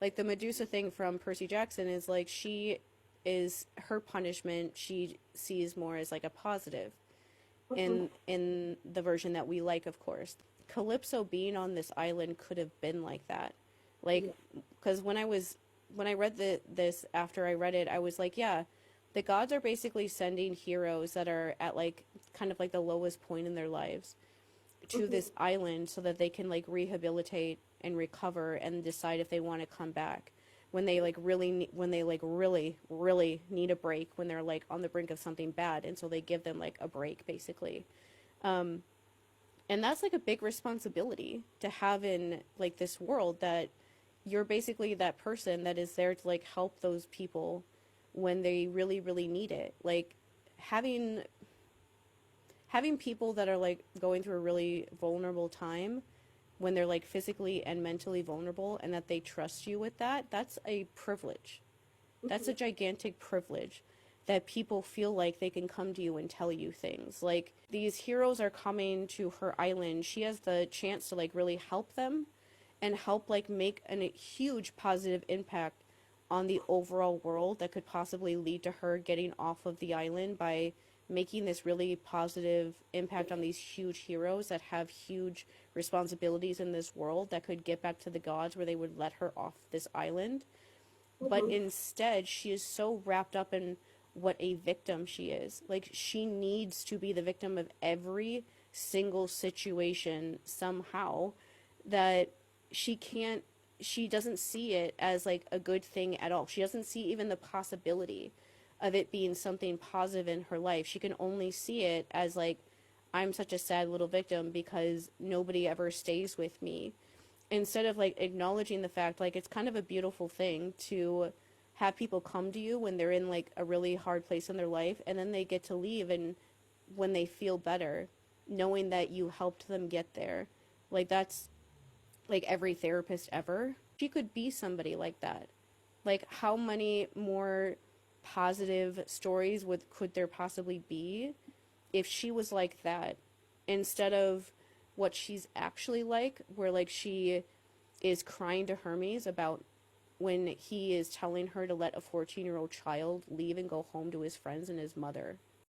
Like the Medusa thing from Percy Jackson is like she is her punishment she sees more as like a positive Mhm. in the version that we like, of course. Calypso being on this island could have been like that. Like Yeah. because when I read this after I read it, I was like, yeah, the gods are basically sending heroes that are at like kind of like the lowest point in their lives to Mhm. this island so that they can like rehabilitate and recover and decide if they want to come back when they like when they like really need a break when they're like on the brink of something bad, and so they give them like a break basically. um and that's like a big responsibility to have in like this world, that you're basically that person that is there to like help those people when they really need it. Like having having people that are like going through a really vulnerable time, when they're like physically and mentally vulnerable, and that they trust you with that, that's a privilege. That's Mhm. a gigantic privilege, that people feel like they can come to you and tell you things. Like these heroes are coming to her island. She has the chance to like really help them and help like make a huge positive impact on the overall world that could possibly lead to her getting off of the island by making this really positive impact on these huge heroes that have huge responsibilities in this world, that could get back to the gods where they would let her off this island. But Mhm. instead, she is so wrapped up in what a victim she is. Like, she needs to be the victim of every single situation somehow, that she can't, she doesn't see it as like a good thing at all. She doesn't see even the possibility of it being something positive in her life. She can only see it as like, I'm such a sad little victim because nobody ever stays with me, instead of like acknowledging the fact like it's kind of a beautiful thing to have people come to you when they're in like a really hard place in their life, and then they get to leave, and when they feel better, knowing that you helped them get there. Like that's like every therapist ever. She could be somebody like that. Like how many more positive stories would could there possibly be if she was like that, instead of what she's actually like, where like she is crying to Hermes about when he is telling her to let a 14-year-old child leave and go home to his friends and his mother.